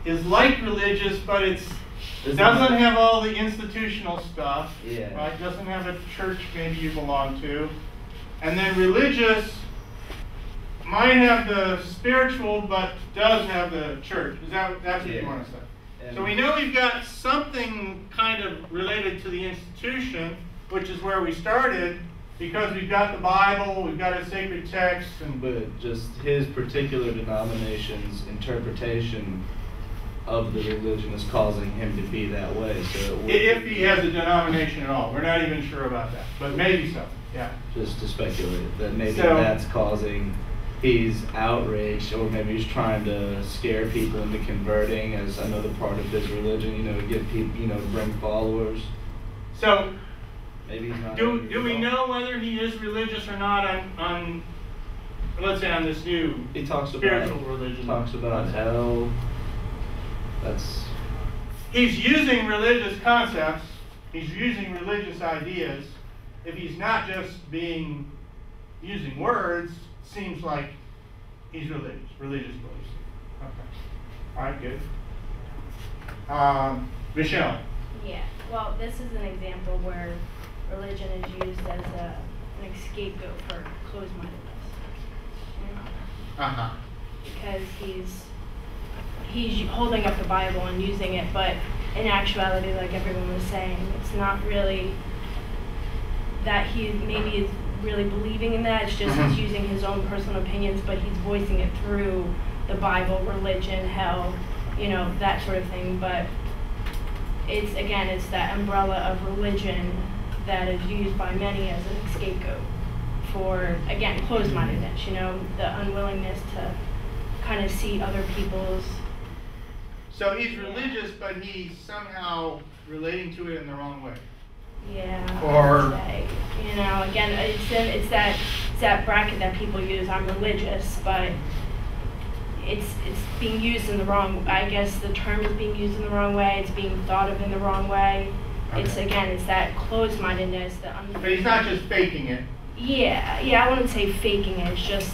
is like religious, but it doesn't have all the institutional stuff. Yeah. Right? Doesn't have a church maybe you belong to. And then religious might have the spiritual, but does have the church. That's what you want to say? And so we know we've got something kind of related to the institution, which is where we started, because we've got the Bible, we've got a sacred text, and but just his particular denomination's interpretation of the religion is causing him to be that way. So if he has a denomination at all, we're not even sure about that, but maybe so. Yeah. Just to speculate that maybe that's causing. He's outraged, or maybe he's trying to scare people into converting as another part of his religion, to get people, to bring followers. So, maybe he's not. Do we know whether he is religious or not on let's say on this new spiritual religion? Talks about hell. He's using religious concepts. He's using religious ideas. If he's not just using words, seems like he's religious beliefs. Okay. All right, good. Michelle. Yeah. Well, this is an example where religion is used as an scapegoat for closed-mindedness. Because he's holding up the Bible and using it, but in actuality, like everyone was saying, it's not really that he maybe is really believing in that. It's just he's using his own personal opinions, but he's voicing it through the Bible, religion, hell, that sort of thing. But it's that umbrella of religion that is used by many as a scapegoat for, again, closed-mindedness, the unwillingness to kind of see other people's. So he's religious, but he's somehow relating to it in the wrong way. Yeah. Or again, it's that bracket that people use. I'm religious, but it's being used in the wrong. I guess the term is being used in the wrong way. It's being thought of in the wrong way. Okay. It's that closed-mindedness. But he's not just faking it. Yeah. I wouldn't say faking it. It's just.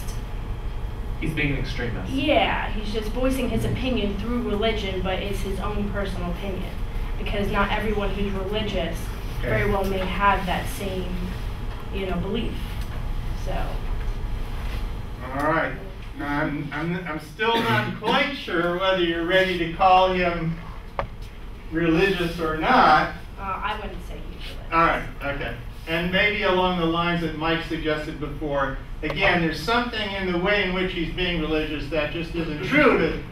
He's being an extremist. Yeah, he's just voicing his opinion through religion, but it's his own personal opinion, because not everyone who's religious very well may have that same, belief. So. All right. Now I'm still not quite sure whether you're ready to call him religious or not. I wouldn't say he's religious. All right. Okay. And maybe along the lines that Mike suggested before. Again, there's something in the way in which he's being religious that just isn't true to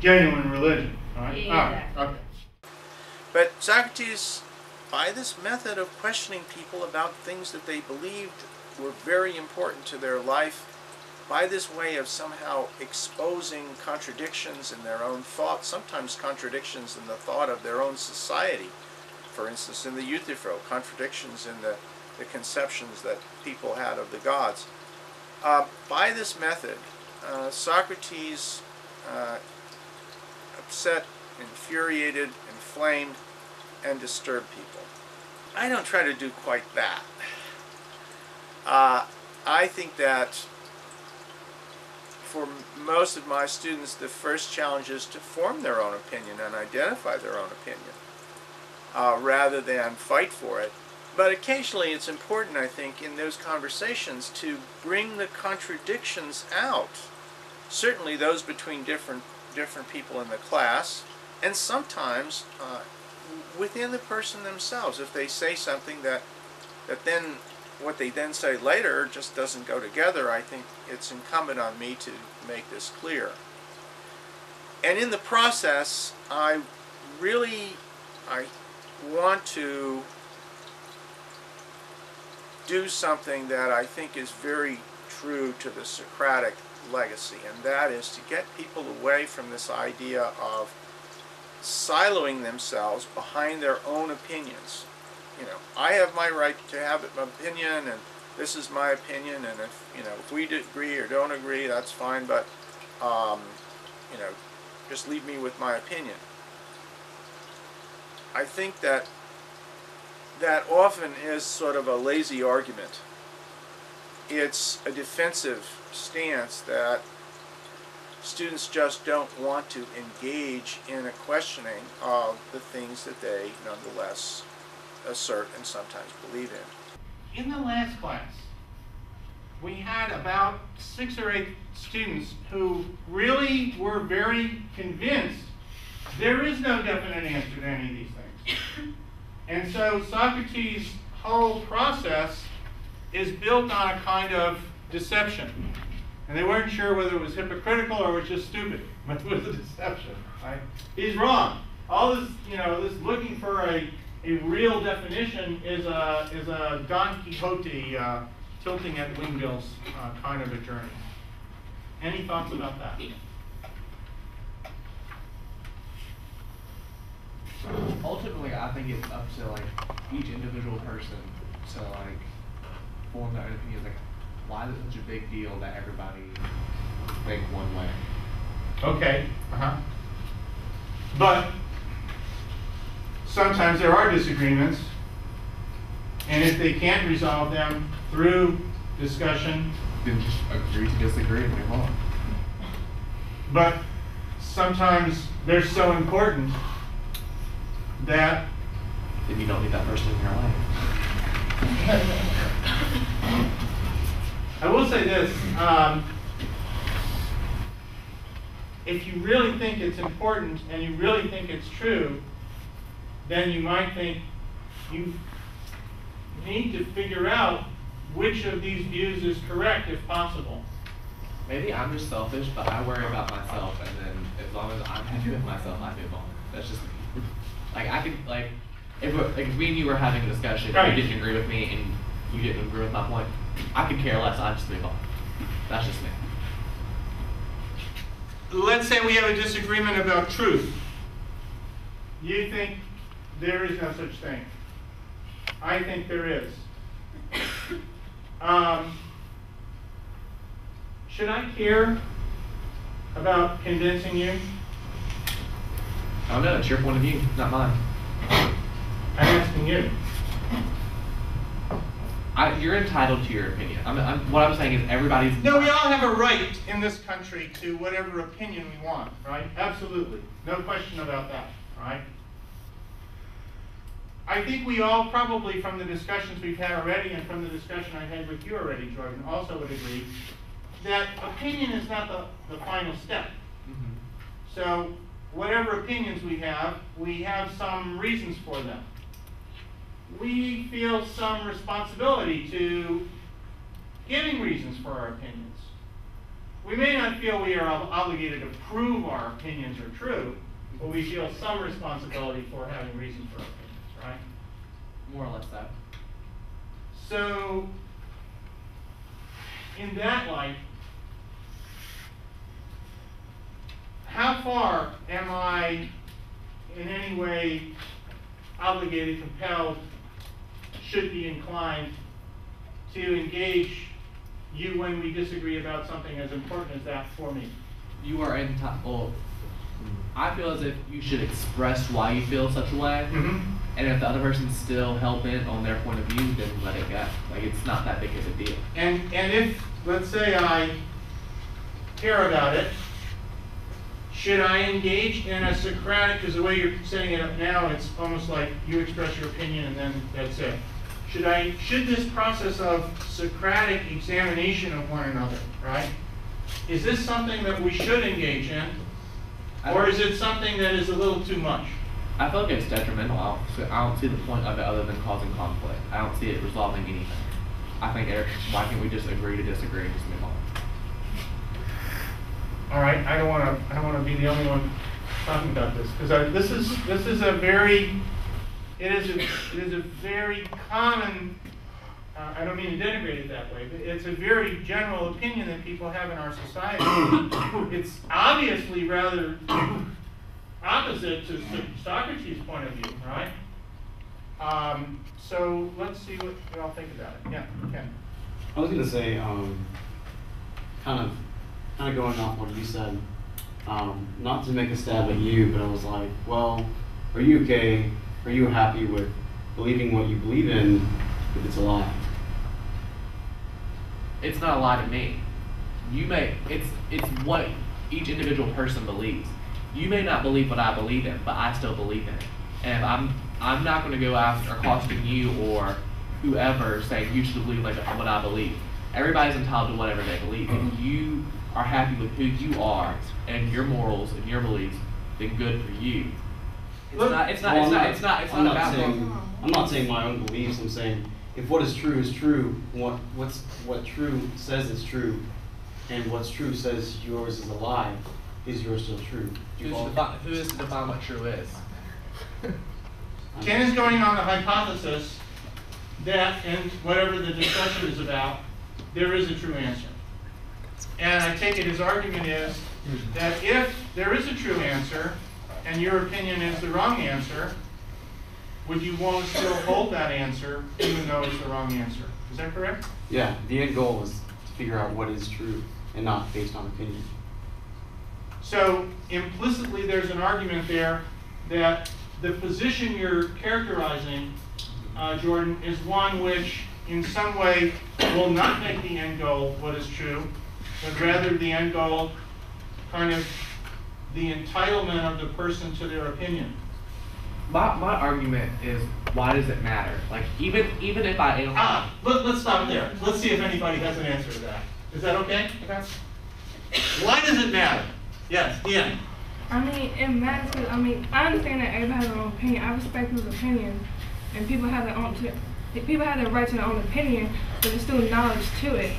genuine religion. All right. Yeah. Okay. But Socrates, by this method of questioning people about things that they believed were very important to their life, by this way of somehow exposing contradictions in their own thought, sometimes contradictions in the thought of their own society, for instance in the Euthyphro, contradictions in the conceptions that people had of the gods. By this method, Socrates upset, infuriated, inflamed, and disturbed people. I don't try to do quite that. I think that for most of my students, the first challenge is to form their own opinion and identify their own opinion, rather than fight for it. But occasionally it's important, I think, in those conversations to bring the contradictions out. Certainly those between different people in the class, and sometimes within the person themselves. If they say something that then what they then say later just doesn't go together, I think it's incumbent on me to make this clear. And in the process, I want to do something that I think is very true to the Socratic legacy, and that is to get people away from this idea of siloing themselves behind their own opinions. I have my right to have an opinion, and this is my opinion, and if we agree or don't agree, that's fine, but just leave me with my opinion. I think that often is sort of a lazy argument. It's a defensive stance that students just don't want to engage in a questioning of the things that they nonetheless assert and sometimes believe in. In the last class, we had about 6 or 8 students who really were very convinced there is no definite answer to any of these things. And so Socrates' whole process is built on a kind of deception. And they weren't sure whether it was hypocritical or it was just stupid, but it was a deception, right? He's wrong. All this, this looking for a real definition is a Don Quixote tilting at windmills kind of a journey. Any thoughts about that? Ultimately, I think it's up to like each individual person to like form their own opinions. Like, why is it such a big deal that everybody think one way? Okay. But sometimes there are disagreements, and if they can't resolve them through discussion, Then just agree to disagree and move on. but sometimes they're so important that Then you don't need that person in your life. I will say this, if you really think it's important and you really think it's true, then you might think you need to figure out which of these views is correct if possible. Maybe I'm just selfish, but I worry about myself, and then as long as I'm happy with myself, I move on. That's just me. Like, I could, like, if me and you were having a discussion, Right. and you didn't agree with me, and you didn't agree with my point, I could care less. I just move on. That's just me. Let's say we have a disagreement about truth. You think there is no such thing. I think there is. Should I care about convincing you? I don't know. It's your point of view, not mine. I'm asking you. You're entitled to your opinion. What I'm saying is everybody's. No, we all have a right in this country to whatever opinion we want, right? Absolutely. No question about that, right? I think we all probably, from the discussions we've had already and from the discussion I had with you already, Jordan, also would agree that opinion is not the final step. Mm-hmm. So whatever opinions we have some reasons for them. We feel some responsibility to giving reasons for our opinions. We may not feel we are obligated to prove our opinions are true, but we feel some responsibility for having reason for our opinions, right? More or less that. So, in that light, how far am I in any way obligated, compelled, should be inclined to engage you when we disagree about something as important as that for me? You are entitled. I feel as if you should express why you feel such a way, and if the other person's still hell-bent on their point of view, then let it go. Like, it's not that big of a deal. And if, let's say, I care about it, should I engage in a Socratic, because the way you're setting it up now, it's almost like you express your opinion and then that's it. Should this process of Socratic examination of one another, right? Is this something that we should engage in? Or is it something that is a little too much? I feel like it's detrimental. I don't see the point of it other than causing conflict. I don't see it resolving anything. I think, why can't we just agree to disagree and just move on? All right, I don't want to be the only one talking about this, because this is a very common. I don't mean to denigrate it that way, but it's a very general opinion that people have in our society. It's obviously rather opposite to Socrates' point of view, right? So let's see what you all think about it. Yeah, Ken. I was going to say, kind of going off what you said, not to make a stab at you, but I was like, well, are you okay? Are you happy with believing what you believe in if it's a lie? It's not a lie to me. It's what each individual person believes. You may not believe what I believe in, but I still believe in it. And if I'm not going to go after accosting you or whoever saying you should believe like what I believe. Everybody's entitled to whatever they believe. If you are happy with who you are and your morals and your beliefs, then good for you. I'm not saying my own beliefs. I'm saying if what is true, what true says is true, and what's true says yours is a lie, is yours still true? Who is to define what true is? Ken is going on the hypothesis that in whatever the discussion is about, there is a true answer. And I take it his argument is that if there is a true answer, and your opinion is the wrong answer, would you want to still hold that answer even though it's the wrong answer? Is that correct? Yeah, the end goal is to figure out what is true and not based on opinion. So implicitly there's an argument there that the position you're characterizing, Jordan, is one which in some way will not make the end goal what is true, but rather the end goal kind of the entitlement of the person to their opinion. My argument is, why does it matter? Like even if I analyze. Let's stop there. Let's see if anybody has an answer to that. Is that okay? Why does it matter? Yes, Ian. I mean, it matters because, I understand that everybody has their own opinion. I respect people's opinion, and people have their right to their own opinion, but there's still knowledge to it.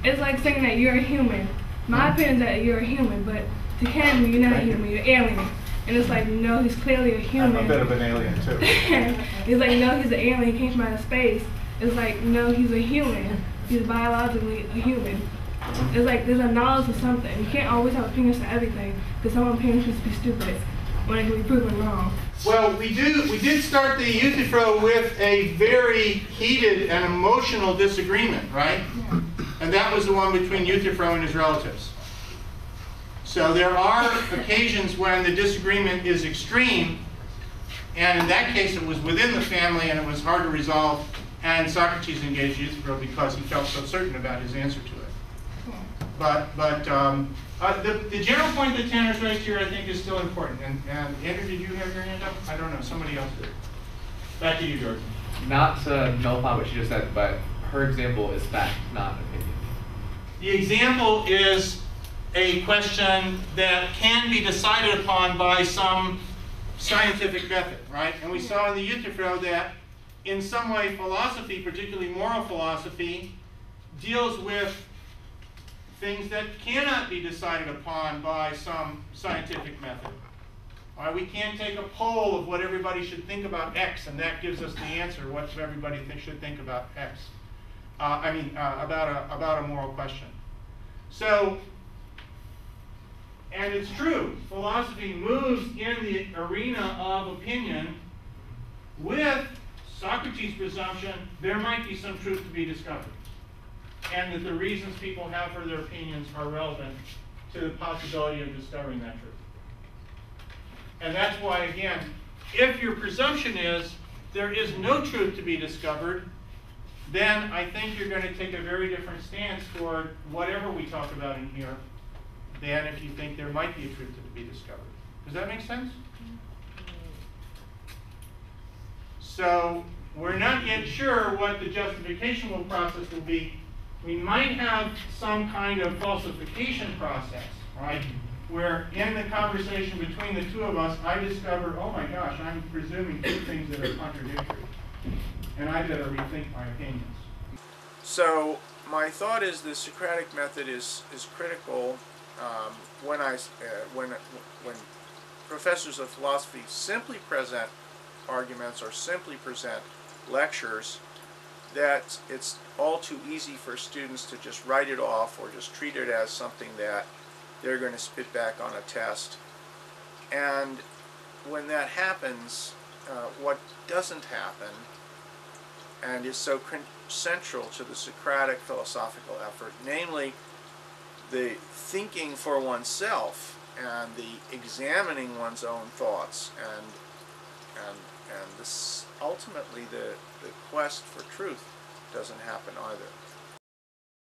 It's like saying that you're a human. My opinion is that you're a human, but to Ken, you're not a human, you're an alien. And it's like, no, he's clearly a human. I'm a bit of an alien, too. It's like, no, he's an alien, he came from outer space. It's like, no, he's a human. He's biologically a human. It's like there's a knowledge of something. You can't always have opinions to everything, because some opinions can be stupid when it can be proven wrong. Well, we did start the Euthyphro with a very heated and emotional disagreement, right? Yeah. And that was the one between Euthyphro and his relatives. So there are occasions when the disagreement is extreme, and in that case it was within the family and it was hard to resolve, and Socrates engaged Euthyphro because he felt so certain about his answer to it. But the general point that Tanner's raised here, I think, is still important. And Andrew, did you have your hand up? I don't know. Somebody else did. Back to you, Jordan. Not to nullify what she just said, but her example is fact, not opinion. The example is a question that can be decided upon by some scientific method, right? And we saw in the Euthyphro that in some way philosophy, particularly moral philosophy, deals with things that cannot be decided upon by some scientific method. All right, we can't take a poll of what everybody should think about X, and that gives us the answer, what everybody should think about X. About a moral question. So, and it's true, philosophy moves in the arena of opinion with Socrates' presumption there might be some truth to be discovered, and that the reasons people have for their opinions are relevant to the possibility of discovering that truth. And that's why, again, if your presumption is there is no truth to be discovered, then I think you're going to take a very different stance toward whatever we talk about in here than if you think there might be a truth to be discovered. Does that make sense? So we're not yet sure what the justificational process will be. We might have some kind of falsification process, right? Where in the conversation between the two of us, I discover, oh my gosh, I'm presuming two things that are contradictory, and I better rethink my opinions. So my thought is the Socratic method is critical when professors of philosophy simply present arguments or simply present lectures, that it's all too easy for students to just write it off or just treat it as something that they're going to spit back on a test. And when that happens, what doesn't happen, and is so central to the Socratic philosophical effort, namely the thinking for oneself and the examining one's own thoughts and this ultimately the quest for truth doesn't happen either.